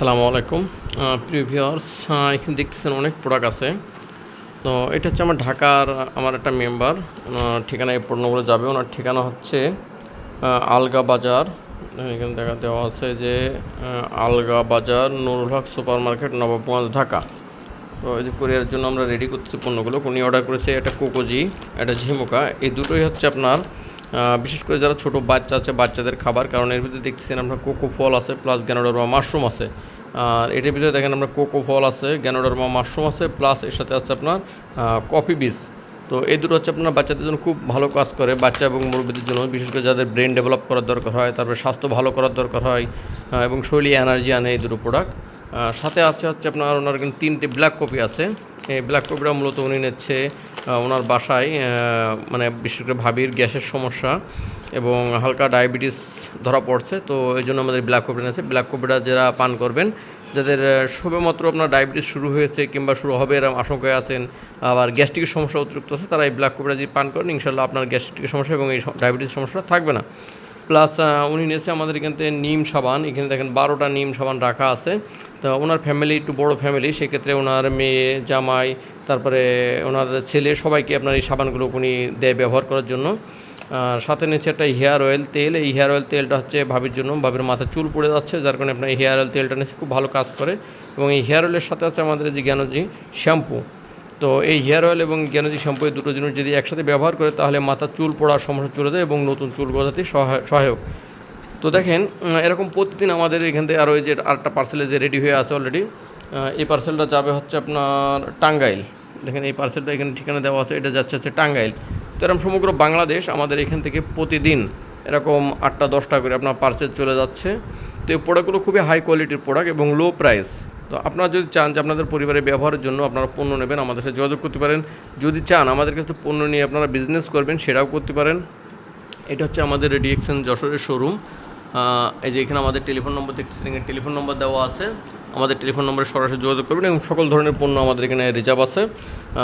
আসসালামু আলাইকুম প্রিয় ভিউয়ার্স। এখানে দেখতেছেন অনেক প্রোডাক্ট আছে। তো এটা হচ্ছে আমার ঢাকার আমার একটা মেম্বার, ওনার ঠিকানায় এই পণ্যগুলো যাবে। ওনার ঠিকানা হচ্ছে আলগা বাজার। এখানে দেওয়া আছে যে আলগা বাজার, নুরুল হক সুপার মার্কেট, নবাবগঞ্জ, ঢাকা। তো এই যে কোরিয়ার জন্য আমরা রেডি করতেছি পণ্যগুলো। উনি অর্ডার করেছে একটা কোকোজি, একটা ঝিমুকা। এই দুটোই হচ্ছে আপনার বিশেষ করে যারা ছোটো বাচ্চা আছে বাচ্চাদের খাবার, কারণ এর ভিতরে দেখতেছেন আপনার কোকো ফল আছে প্লাস গ্যানোডারমা মাশরুম আছে। আর এটার ভিতরে দেখেন আমরা কোকো ফল আছে, গ্যানোডারমা মাশরুম আছে, প্লাস এর সাথে আছে আপনার কফি বীজ। তো এই দুটো হচ্ছে আপনার বাচ্চাদের জন্য খুব ভালো কাজ করে, বাচ্চা এবং মুরব্বীদের জন্য, বিশেষ করে যাদের ব্রেন ডেভেলপ করার দরকার হয়, তারপরে স্বাস্থ্য ভালো করার দরকার হয় এবং শরীরে এনার্জি আনে এই দুটো প্রোডাক্ট। সাথে আছে হচ্ছে আপনার ওনার কিন্তু 3টে ব্ল্যাক কপি আছে। এই ব্ল্যাক কপিটা মূলত উনি নিচ্ছে ওনার বাসায়, মানে বিশেষ করে ভাবির গ্যাসের সমস্যা এবং হালকা ডায়াবেটিস ধরা পড়ছে। তো এই জন্য আমাদের ব্ল্যাক কপিটা আছে। ব্ল্যাক কপিটা যারা পান করবেন, যাদের সবেমাত্র আপনার ডায়াবেটিস শুরু হয়েছে কিংবা শুরু হবে এরকম আশঙ্কায় আছেন, আবার গ্যাস্ট্রিকের সমস্যা অতিরিক্ত আছে, তারা এই ব্ল্যাক কপিটা যদি পান করেন ইনশাল্লাহ আপনার গ্যাস্ট্রিকের সমস্যা এবং এই ডায়াবেটিস সমস্যাটা থাকবে না। প্লাস উনি নিয়েছে আমাদের এখান থেকে নিম সাবান। এখানে দেখেন 12টা নিম সাবান রাখা আছে। তো ওনার ফ্যামিলি একটু বড়ো ফ্যামিলি, সেক্ষেত্রে ওনার মেয়ে, জামাই, তারপরে ওনার ছেলে, সবাইকে আপনার এই সাবানগুলো উনি দেয় ব্যবহার করার জন্য। সাথে নিচ্ছে একটা হেয়ার অয়েল তেল। এই হেয়ার অয়েল তেলটা হচ্ছে ভাবির জন্য, ভাবির মাথায় চুল পড়ে যাচ্ছে, যার কারণে আপনার এই হেয়ার অয়েল তেলটা নিচ্ছে, খুব ভালো কাজ করে। এবং এই হেয়ার অয়েলের সাথে আছে আমাদের যে জ্ঞানজি শ্যাম্পু। তো এই হেয়ার অয়েল এবং জ্ঞানজি শ্যাম্পু এই দুটো জিনিস যদি একসাথে ব্যবহার করে তাহলে মাথার চুল পড়ার সমস্যা চলে যায় এবং নতুন চুল গজাতে সহায়ক। তো দেখেন এরকম প্রতিদিন আমাদের এখান থেকে আরও এই যে আরেকটা পার্সেলে যে রেডি হয়ে আছে অলরেডি। এই পার্সেলটা যাবে হচ্ছে আপনার টাঙ্গাইল। দেখেন এই পার্সেলটা এখানে ঠিকানা দেওয়া আছে, এটা যাচ্ছে হচ্ছে টাঙ্গাইল। তো এরকম সমগ্র বাংলাদেশ আমাদের এখান থেকে প্রতিদিন এরকম 8টা 10টা করে আপনার পার্সেল চলে যাচ্ছে। তো এই প্রোডাক্টগুলো খুবই হাই কোয়ালিটির প্রোডাক্ট এবং লো প্রাইস। তো আপনারা যদি চান যে আপনাদের পরিবারের ব্যবহারের জন্য আপনারা পণ্য নেবেন, আমাদের সাথে যোগাযোগ করতে পারেন। যদি চান আমাদের কাছে পণ্য নিয়ে আপনারা বিজনেস করবেন, সেটাও করতে পারেন। এটা হচ্ছে আমাদের রেডিএক্সন যশোরের শোরুম। এই যে এখানে আমাদের টেলিফোন নম্বর দেখতেছেন, এখানে টেলিফোন নম্বর দেওয়া আছে। আমাদের টেলিফোন নম্বরে সরাসরি যোগাযোগ করবেন এবং সকল ধরনের পণ্য আমাদের এখানে রিজার্ভ আছে।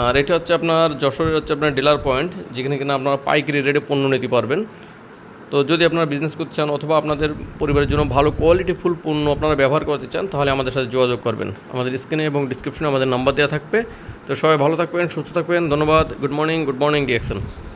আর এটা হচ্ছে আপনার যশোরের হচ্ছে আপনার ডিলার পয়েন্ট, যেখানে কিনা আপনারা পাইকারি রেটে পণ্য নিতে পারবেন। তো যদি আপনারা বিজনেস করতে চান অথবা আপনাদের পরিবারের জন্য ভালো কোয়ালিটিফুল পণ্য আপনারা ব্যবহার করতে চান, তাহলে আমাদের সাথে যোগাযোগ করবেন। আমাদের স্ক্রিনে এবং ডিসক্রিপশনে আমাদের নাম্বার দেওয়া থাকবে। তো সবাই ভালো থাকবেন, সুস্থ থাকবেন। ধন্যবাদ। Good morning DXN.